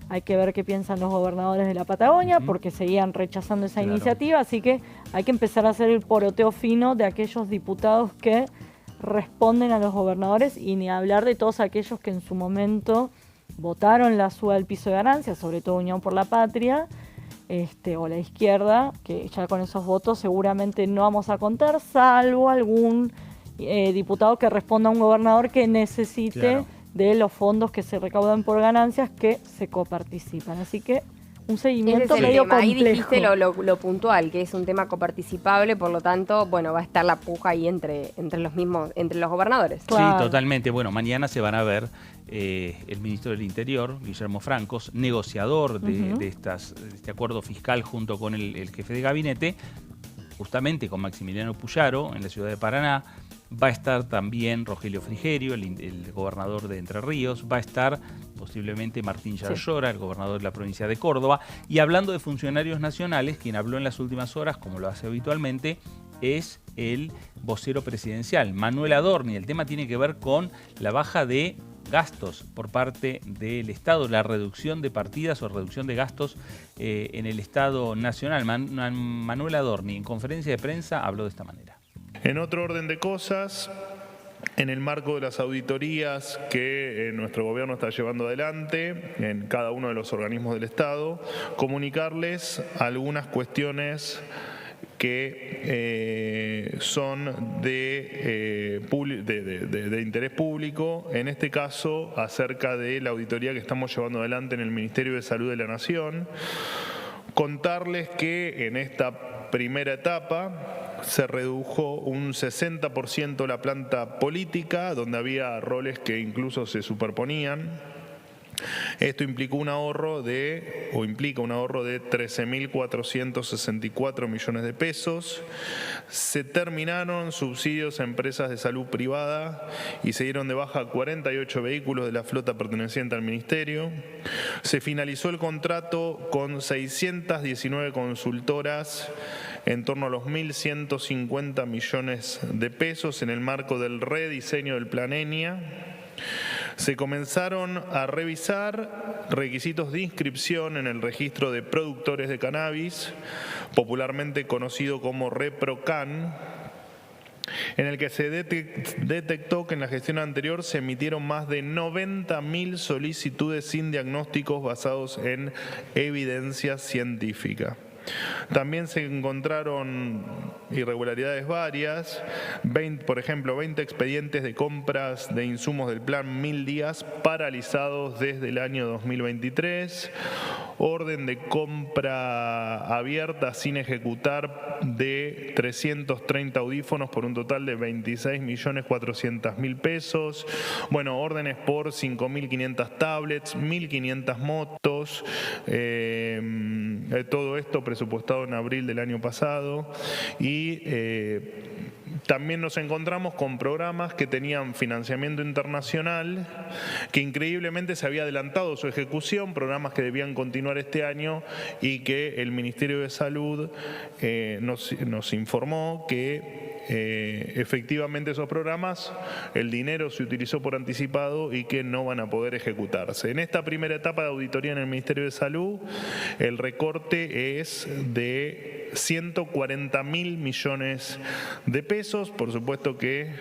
Hay que ver qué piensan los gobernadores de la Patagonia, porque seguían rechazando esa iniciativa, así que hay que empezar a hacer el poroteo fino de aquellos diputados que responden a los gobernadores y ni hablar de todos aquellos que en su momento votaron la suba del piso de ganancias, sobre todo Unión por la Patria, o la izquierda, que ya con esos votos seguramente no vamos a contar, salvo algún diputado que responda a un gobernador que necesite de los fondos que se recaudan por ganancias que se coparticipan. Así que un seguimiento medio complejo. Ahí dijiste lo puntual, que es un tema coparticipable, por lo tanto, bueno, va a estar la puja ahí entre los gobernadores. Claro. Sí, totalmente. Bueno, mañana se van a ver el ministro del Interior, Guillermo Francos, negociador de este acuerdo fiscal junto con el jefe de gabinete, justamente con Maximiliano Puyaro en la ciudad de Paraná. Va a estar también Rogelio Frigerio, el gobernador de Entre Ríos. Va a estar posiblemente Martín Yarlora, el gobernador de la provincia de Córdoba. Y hablando de funcionarios nacionales, quien habló en las últimas horas, como lo hace habitualmente, es el vocero presidencial, Manuel Adorni. El tema tiene que ver con la baja de gastos por parte del Estado, la reducción de partidas o reducción de gastos en el Estado nacional. Manuel Adorni, en conferencia de prensa, habló de esta manera. En otro orden de cosas, en el marco de las auditorías que nuestro gobierno está llevando adelante en cada uno de los organismos del Estado, comunicarles algunas cuestiones que son de interés público, en este caso acerca de la auditoría que estamos llevando adelante en el Ministerio de Salud de la Nación. Contarles que en esta primera etapa se redujo un 60% la planta política, donde había roles que incluso se superponían. Esto implica un ahorro de 13.464 millones de pesos. Se terminaron subsidios a empresas de salud privada y se dieron de baja 48 vehículos de la flota perteneciente al Ministerio. Se finalizó el contrato con 619 consultoras en torno a los 1.150 millones de pesos en el marco del rediseño del Plan ENIA. Se comenzaron a revisar requisitos de inscripción en el registro de productores de cannabis, popularmente conocido como ReproCan, en el que se detectó que en la gestión anterior se emitieron más de 90.000 solicitudes sin diagnósticos basados en evidencia científica. También se encontraron irregularidades varias, por ejemplo, 20 expedientes de compras de insumos del plan 1000 días paralizados desde el año 2023, orden de compra abierta sin ejecutar de 330 audífonos por un total de 26.400.000 pesos. Bueno, órdenes por 5.500 tablets, 1.500 motos, todo esto presupuestado en abril del año pasado. Y también nos encontramos con programas que tenían financiamiento internacional, que increíblemente se había adelantado su ejecución, programas que debían continuar este año y que el Ministerio de Salud nos informó que efectivamente esos programas, el dinero se utilizó por anticipado y que no van a poder ejecutarse. En esta primera etapa de auditoría en el Ministerio de Salud, el recorte es de 140.000 millones de pesos. Por supuesto que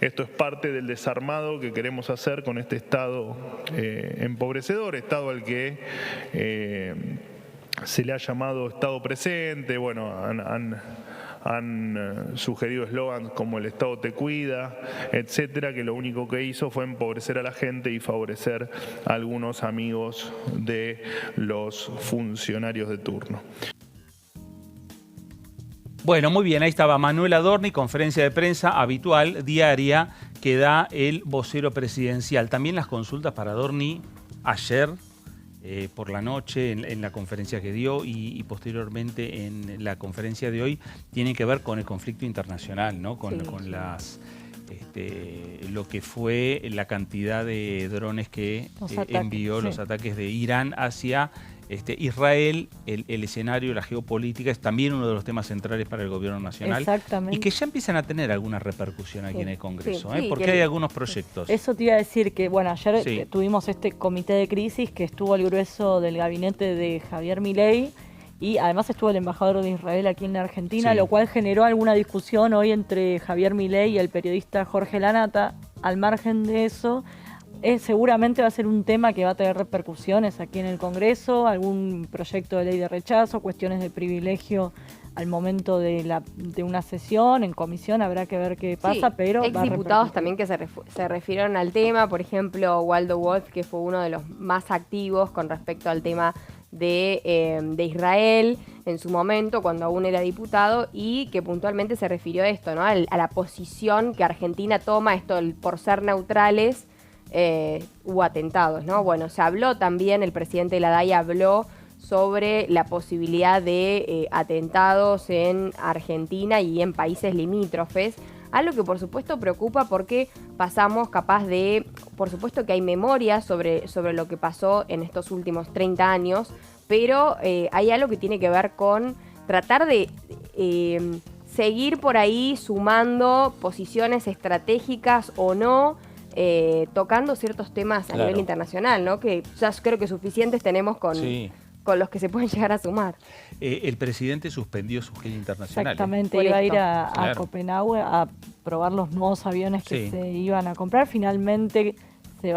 esto es parte del desarmado que queremos hacer con este Estado empobrecedor, Estado al que se le ha llamado Estado presente. Bueno, han sugerido eslogans como el Estado te cuida, etcétera, que lo único que hizo fue empobrecer a la gente y favorecer a algunos amigos de los funcionarios de turno. Bueno, muy bien, ahí estaba Manuel Adorni, conferencia de prensa habitual, diaria, que da el vocero presidencial. También las consultas para Adorni ayer, por la noche, en la conferencia que dio y posteriormente en la conferencia de hoy, tienen que ver con el conflicto internacional, ¿no? Con las lo que fue la cantidad de drones que envió, los ataques de Irán hacia Israel, el escenario, la geopolítica, es también uno de los temas centrales para el gobierno nacional. Exactamente. Y que ya empiezan a tener alguna repercusión aquí en el Congreso, porque hay algunos proyectos. Eso te iba a decir que, bueno, ayer tuvimos este comité de crisis que estuvo al grueso del gabinete de Javier Milei y además estuvo el embajador de Israel aquí en la Argentina, lo cual generó alguna discusión hoy entre Javier Milei y el periodista Jorge Lanata. Al margen de eso, seguramente va a ser un tema que va a tener repercusiones aquí en el Congreso, algún proyecto de ley de rechazo, cuestiones de privilegio al momento de una sesión, en comisión, habrá que ver qué pasa, pero exdiputados también que se refirieron al tema, por ejemplo, Waldo Wolf, que fue uno de los más activos con respecto al tema de Israel en su momento, cuando aún era diputado, y que puntualmente se refirió a esto, ¿no? A la posición que Argentina toma, esto por ser neutrales. Hubo atentados, ¿no? Bueno, se habló también, el presidente de la DAI habló sobre la posibilidad de atentados en Argentina y en países limítrofes, algo que por supuesto preocupa porque pasamos capaz de, por supuesto que hay memoria sobre lo que pasó en estos últimos 30 años, pero hay algo que tiene que ver con tratar de seguir por ahí sumando posiciones estratégicas o no, tocando ciertos temas a nivel internacional, ¿no? Que ya creo que suficientes tenemos con los que se pueden llegar a sumar. El presidente suspendió su gira internacional. Exactamente, iba a ir a Copenhague a probar los nuevos aviones que se iban a comprar. Finalmente se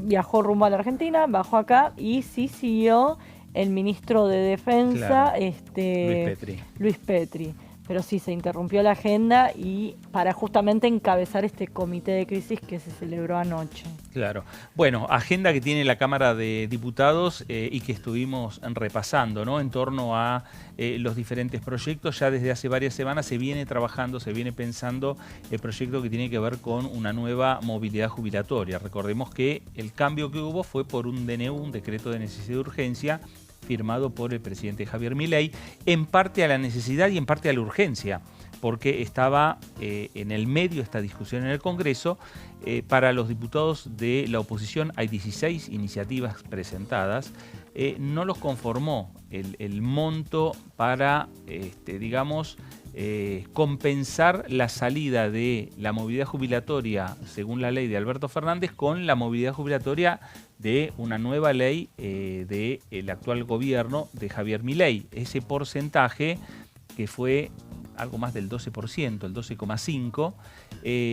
viajó rumbo a la Argentina, bajó acá y sí siguió el ministro de Defensa, Luis Petri. Pero sí, se interrumpió la agenda y para justamente encabezar este comité de crisis que se celebró anoche. Claro. Bueno, agenda que tiene la Cámara de Diputados y que estuvimos repasando, ¿no? En torno a los diferentes proyectos. Ya desde hace varias semanas se viene trabajando, se viene pensando el proyecto que tiene que ver con una nueva movilidad jubilatoria. Recordemos que el cambio que hubo fue por un DNU, un decreto de necesidad de urgencia, firmado por el presidente Javier Milei, en parte a la necesidad y en parte a la urgencia, porque estaba en el medio esta discusión en el Congreso. Para los diputados de la oposición hay 16 iniciativas presentadas. No los conformó el monto para, compensar la salida de la movilidad jubilatoria, según la ley de Alberto Fernández, con la movilidad jubilatoria de una nueva ley del actual gobierno de Javier Milei. Ese porcentaje, que fue algo más del 12%, el 12,5%,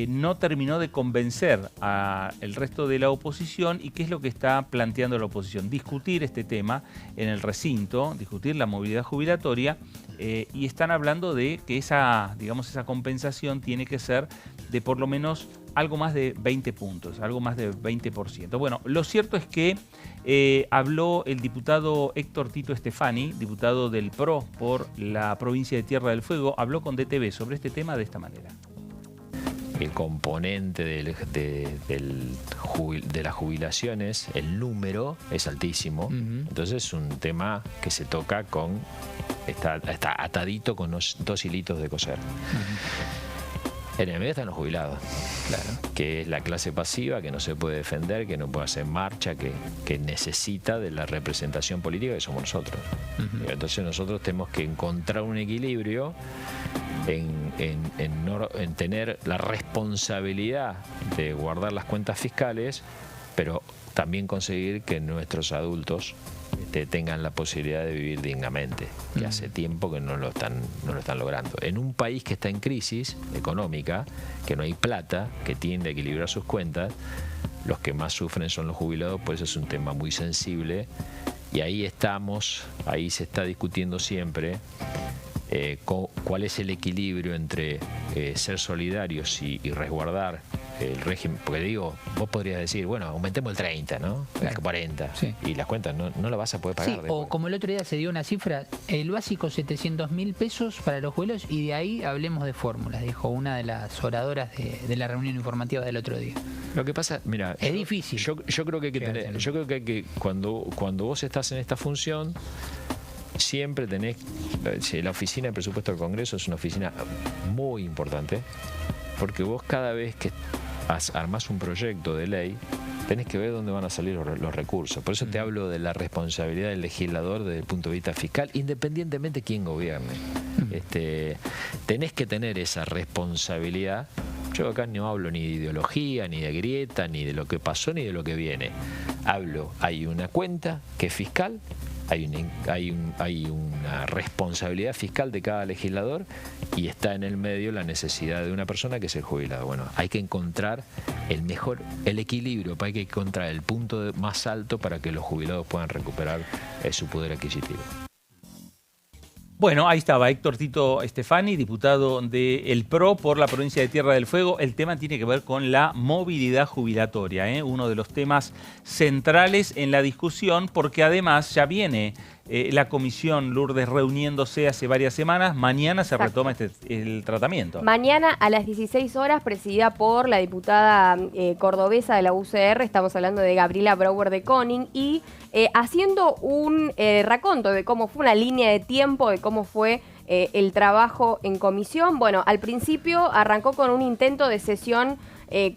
no terminó de convencer al resto de la oposición. ¿Y qué es lo que está planteando la oposición? Discutir este tema en el recinto, discutir la movilidad jubilatoria, y están hablando de que esa compensación tiene que ser de por lo menos algo más de 20 puntos, algo más de 20%. Bueno, lo cierto es que habló el diputado Héctor Tito Stefani, diputado del PRO por la provincia de Tierra del Fuego, habló con DTV sobre este tema de esta manera. El componente de las jubilaciones, el número es altísimo. Entonces es un tema que se toca con, está atadito con dos hilitos de coser. En el medio están los jubilados, que es la clase pasiva, que no se puede defender, que no puede hacer marcha, que necesita de la representación política que somos nosotros. Entonces nosotros tenemos que encontrar un equilibrio en tener la responsabilidad de guardar las cuentas fiscales, pero también conseguir que nuestros adultos tengan la posibilidad de vivir dignamente, que hace tiempo que no lo están logrando. En un país que está en crisis económica, que no hay plata, que tiende a equilibrar sus cuentas, los que más sufren son los jubilados, por eso es un tema muy sensible, y ahí se está discutiendo siempre cuál es el equilibrio entre ser solidarios y resguardar el régimen, porque digo, vos podrías decir, bueno, aumentemos el 30, ¿no? El 40, sí. Y las cuentas no la vas a poder pagar. Sí, o como el otro día se dio una cifra, el básico 700.000 pesos para los jubilados, y de ahí hablemos de fórmulas, dijo una de las oradoras de la reunión informativa del otro día. Lo que pasa, mira, es difícil. Yo creo que hay que cuando vos estás en esta función, siempre tenés, la oficina de presupuesto del Congreso es una oficina muy importante, porque vos cada vez que armás un proyecto de ley, tenés que ver dónde van a salir los recursos. Por eso te hablo de la responsabilidad del legislador desde el punto de vista fiscal, independientemente de quién gobierne. Tenés que tener esa responsabilidad. Yo acá no hablo ni de ideología, ni de grieta, ni de lo que pasó, ni de lo que viene. Hay una cuenta que es fiscal, hay una responsabilidad fiscal de cada legislador, y está en el medio la necesidad de una persona que es el jubilado. Bueno, hay que encontrar el equilibrio, hay que encontrar el punto más alto para que los jubilados puedan recuperar su poder adquisitivo. Bueno, ahí estaba Héctor Tito Stefani, diputado del PRO por la provincia de Tierra del Fuego. El tema tiene que ver con la movilidad jubilatoria, uno de los temas centrales en la discusión, porque además ya viene la comisión Lourdes reuniéndose hace varias semanas. Mañana se retoma el tratamiento. Mañana a las 16 horas, presidida por la diputada cordobesa de la UCR, estamos hablando de Gabriela Brouwer de Koning, y haciendo un raconto de cómo fue una línea de tiempo, de cómo fue el trabajo en comisión. Bueno, al principio arrancó con un intento de sesión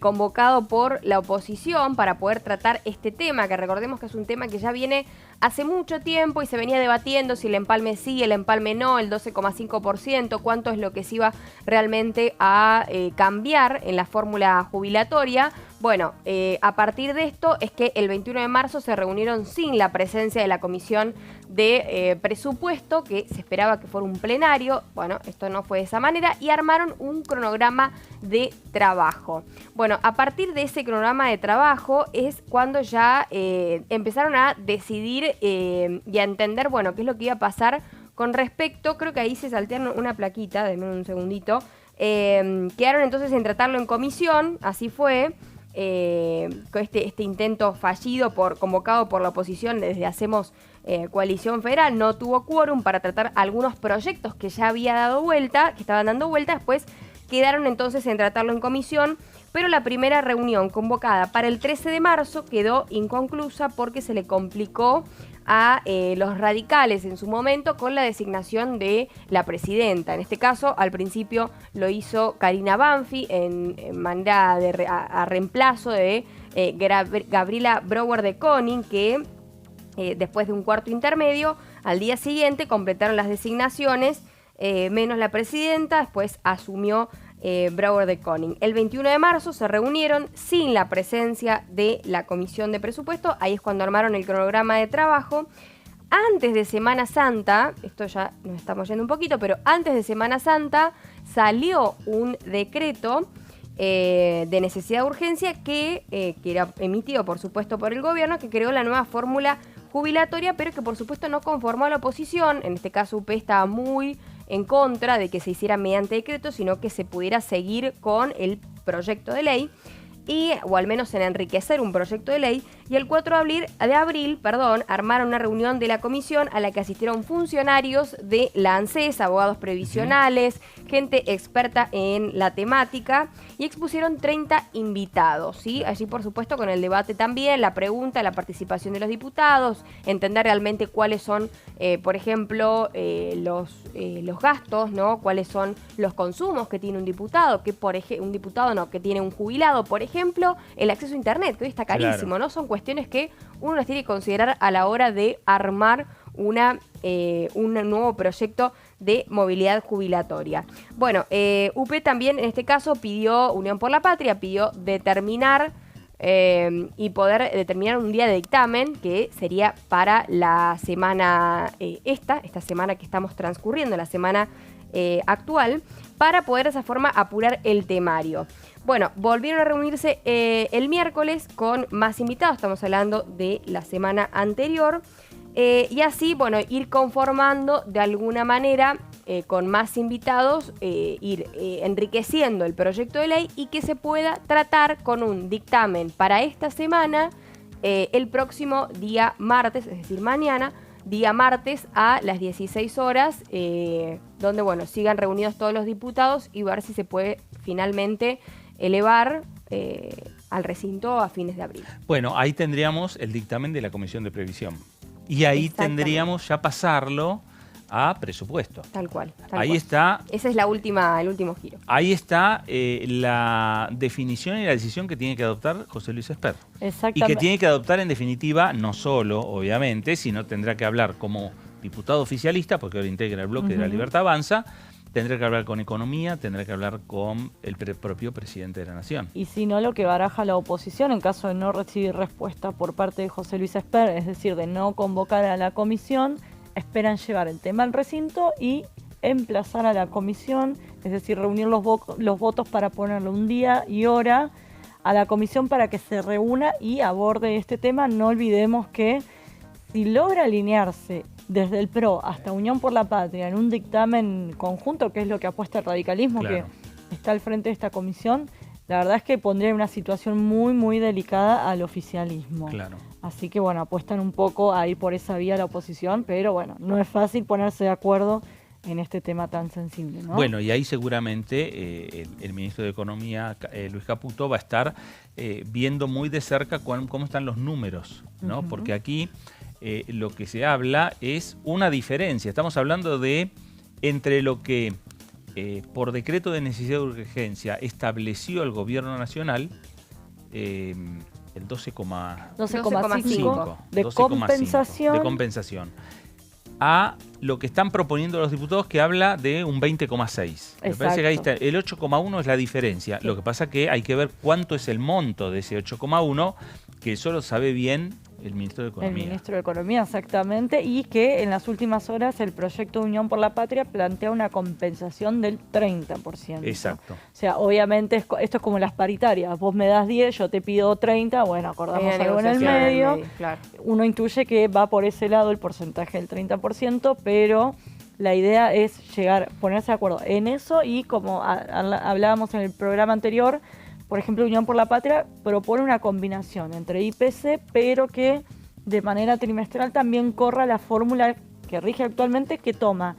convocado por la oposición para poder tratar este tema, que recordemos que es un tema que ya viene hace mucho tiempo y se venía debatiendo si el empalme sí, el empalme no, el 12,5%, cuánto es lo que se iba realmente a cambiar en la fórmula jubilatoria. Bueno, a partir de esto es que el 21 de marzo se reunieron sin la presencia de la Comisión de Presupuesto, que se esperaba que fuera un plenario. Bueno, esto no fue de esa manera, y armaron un cronograma de trabajo. Bueno, a partir de ese cronograma de trabajo es cuando ya empezaron a decidir y a entender, bueno, qué es lo que iba a pasar con respecto, creo que ahí se saltearon una plaquita, denme un segundito, quedaron entonces en tratarlo en comisión, así fue. Este intento fallido convocado por la oposición desde Hacemos Coalición Federal no tuvo quórum para tratar algunos proyectos que ya había dado vuelta, que estaban dando vuelta. Después quedaron entonces en tratarlo en comisión, pero la primera reunión convocada para el 13 de marzo quedó inconclusa porque se le complicó a los radicales en su momento con la designación de la presidenta. En este caso, al principio lo hizo Karina Banfi en manera a reemplazo de Gabriela Brouwer de Koning, que después de un cuarto intermedio, al día siguiente completaron las designaciones, menos la presidenta. Después asumió Brouwer de Koning. El 21 de marzo se reunieron sin la presencia de la Comisión de Presupuesto. Ahí es cuando armaron el cronograma de trabajo. Antes de Semana Santa, esto ya nos estamos yendo un poquito, pero antes de Semana Santa salió un decreto de necesidad de urgencia que era emitido, por supuesto, por el gobierno, que creó la nueva fórmula jubilatoria, pero que por supuesto no conformó a la oposición. En este caso UP estaba muy en contra de que se hiciera mediante decreto, sino que se pudiera seguir con el proyecto de ley, o al menos en enriquecer un proyecto de ley, y el 4 de abril, armaron una reunión de la comisión a la que asistieron funcionarios de la ANSES, abogados previsionales, gente experta en la temática, y expusieron 30 invitados, ¿sí? Allí, por supuesto, con el debate también, la pregunta, la participación de los diputados, entender realmente cuáles son, por ejemplo, los gastos, ¿no? Cuáles son los consumos que tiene un diputado, que tiene un jubilado, por ejemplo, el acceso a internet, que hoy está carísimo, claro, ¿no? Son cuestiones que uno las tiene que considerar a la hora de armar un nuevo proyecto de movilidad jubilatoria. Bueno, UP también en este caso pidió, Unión por la Patria, pidió determinar y poder determinar un día de dictamen que sería para la semana esta semana que estamos transcurriendo, la semana actual, para poder de esa forma apurar el temario. Bueno, volvieron a reunirse el miércoles con más invitados, estamos hablando de la semana anterior, y así, bueno, ir conformando de alguna manera con más invitados, ir enriqueciendo el proyecto de ley y que se pueda tratar con un dictamen para esta semana, el próximo día martes, es decir, mañana, día martes a las 16 horas, donde, bueno, sigan reunidos todos los diputados y ver si se puede finalmente elevar al recinto a fines de abril. Bueno, ahí tendríamos el dictamen de la Comisión de Previsión. Y ahí tendríamos ya pasarlo a presupuesto. Tal cual. Ahí está. Ese es el último giro. Ahí está la definición y la decisión que tiene que adoptar José Luis Esper. Exactamente. Y que tiene que adoptar en definitiva, no solo, obviamente, sino tendrá que hablar como diputado oficialista, porque ahora integra el bloque de La Libertad Avanza, tendrá que hablar con Economía, tendrá que hablar con el propio presidente de la Nación. Y si no, lo que baraja la oposición en caso de no recibir respuesta por parte de José Luis Esper, es decir, de no convocar a la comisión, esperan llevar el tema al recinto y emplazar a la comisión, es decir, reunir los votos para ponerle un día y hora a la comisión para que se reúna y aborde este tema. No olvidemos que si logra alinearse desde el PRO hasta Unión por la Patria en un dictamen conjunto, que es lo que apuesta el radicalismo, claro, que está al frente de esta comisión, la verdad es que pondría en una situación muy, muy delicada al oficialismo. Claro. Así que, bueno, apuestan un poco a ir por esa vía la oposición, pero bueno, no es fácil ponerse de acuerdo en este tema tan sensible, ¿no? Bueno, y ahí seguramente el ministro de Economía, Luis Caputo, va a estar viendo muy de cerca cómo están los números, ¿no? Porque aquí lo que se habla es una diferencia. Estamos hablando de entre lo que por decreto de necesidad de urgencia estableció el gobierno nacional, el 12,5 de compensación, a lo que están proponiendo los diputados, que habla de un 20,6. Me parece que ahí está. El 8,1 es la diferencia. Sí. Lo que pasa que hay que ver cuánto es el monto de ese 8,1, que eso lo sabe bien el ministro de Economía. El ministro de Economía, exactamente, y que en las últimas horas el proyecto de Unión por la Patria plantea una compensación del 30%. Exacto. O sea, obviamente esto es como las paritarias. Vos me das 10, yo te pido 30, bueno, acordamos algo en el medio. Claro. Uno intuye que va por ese lado el porcentaje del 30%, pero la idea es ponerse de acuerdo en eso y, como hablábamos en el programa anterior, por ejemplo, Unión por la Patria propone una combinación entre IPC, pero que de manera trimestral también corra la fórmula que rige actualmente, que toma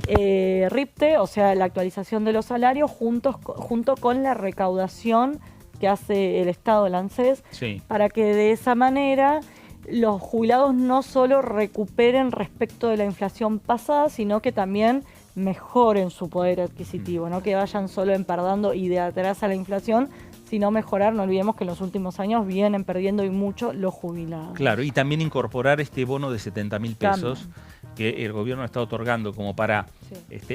RIPTE, o sea, la actualización de los salarios, junto con la recaudación que hace el Estado, el ANSES, sí, para que de esa manera los jubilados no solo recuperen respecto de la inflación pasada, sino que también mejoren su poder adquisitivo, no que vayan solo empardando y de atrás a la inflación, sino mejorar. No olvidemos que en los últimos años vienen perdiendo y mucho los jubilados. Claro, y también incorporar este bono de 70.000 pesos que el gobierno está otorgando como para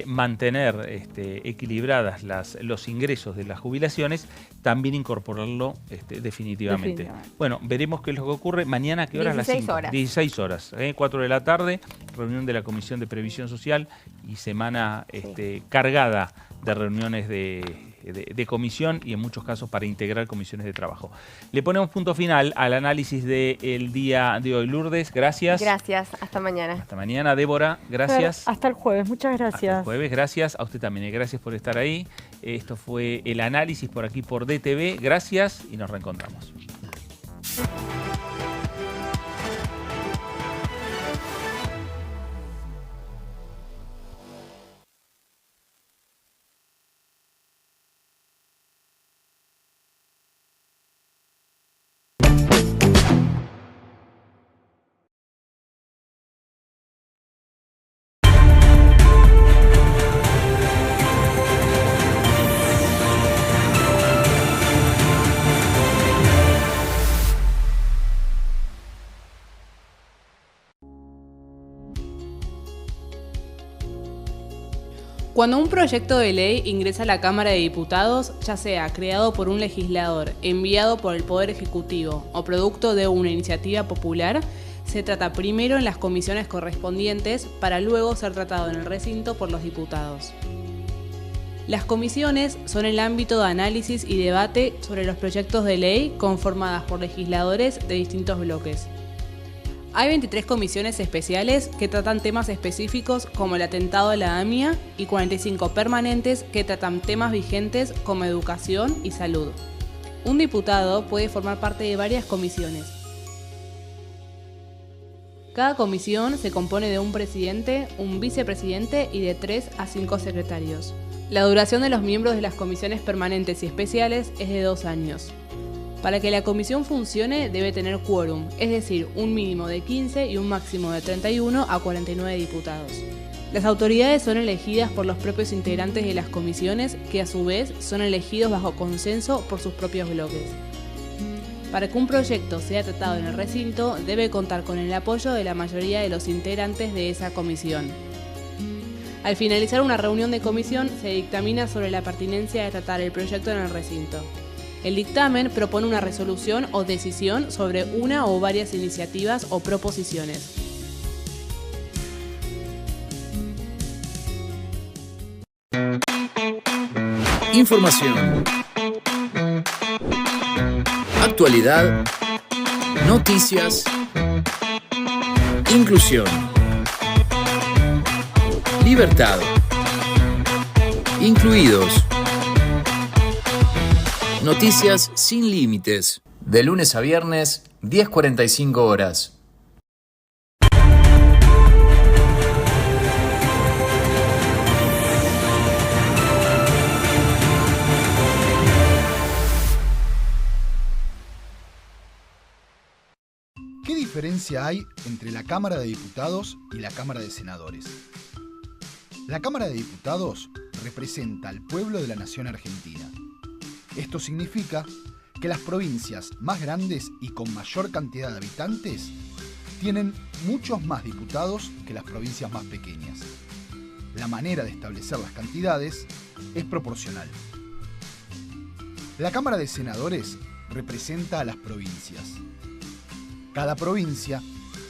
mantener equilibradas los ingresos de las jubilaciones, también incorporarlo definitivamente. Bueno, veremos qué es lo que ocurre. Mañana, ¿a qué hora? 16 horas. 16 horas, 4 de la tarde, reunión de la Comisión de Previsión Social y semana cargada de reuniones de comisión y en muchos casos para integrar comisiones de trabajo. Le ponemos punto final al análisis del día de hoy. Lourdes, gracias. Gracias, hasta mañana. Hasta mañana, Débora, gracias. Hasta el jueves, muchas gracias. Hasta el jueves, gracias. A usted también, gracias por estar ahí. Esto fue el análisis por aquí por DTV. Gracias y nos reencontramos. Cuando un proyecto de ley ingresa a la Cámara de Diputados, ya sea creado por un legislador, enviado por el Poder Ejecutivo o producto de una iniciativa popular, se trata primero en las comisiones correspondientes para luego ser tratado en el recinto por los diputados. Las comisiones son el ámbito de análisis y debate sobre los proyectos de ley conformadas por legisladores de distintos bloques. Hay 23 comisiones especiales que tratan temas específicos como el atentado a la AMIA y 45 permanentes que tratan temas vigentes como educación y salud. Un diputado puede formar parte de varias comisiones. Cada comisión se compone de un presidente, un vicepresidente y de 3 a 5 secretarios. La duración de los miembros de las comisiones permanentes y especiales es de 2 años. Para que la comisión funcione debe tener quórum, es decir, un mínimo de 15 y un máximo de 31 a 49 diputados. Las autoridades son elegidas por los propios integrantes de las comisiones, que a su vez son elegidos bajo consenso por sus propios bloques. Para que un proyecto sea tratado en el recinto, debe contar con el apoyo de la mayoría de los integrantes de esa comisión. Al finalizar una reunión de comisión, se dictamina sobre la pertinencia de tratar el proyecto en el recinto. El dictamen propone una resolución o decisión sobre una o varias iniciativas o proposiciones. Información. Actualidad. Noticias. Inclusión. Libertad. Incluidos. Noticias sin límites. De lunes a viernes, 10:45 horas. ¿Qué diferencia hay entre la Cámara de Diputados y la Cámara de Senadores? La Cámara de Diputados representa al pueblo de la nación argentina. Esto significa que las provincias más grandes y con mayor cantidad de habitantes tienen muchos más diputados que las provincias más pequeñas. La manera de establecer las cantidades es proporcional. La Cámara de Senadores representa a las provincias. Cada provincia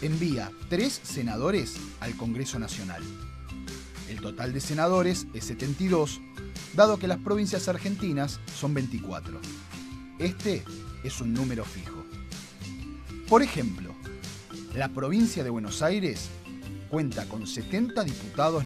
envía 3 senadores al Congreso Nacional. El total de senadores es 72, dado que las provincias argentinas son 24. Este es un número fijo. Por ejemplo, la provincia de Buenos Aires cuenta con 70 diputados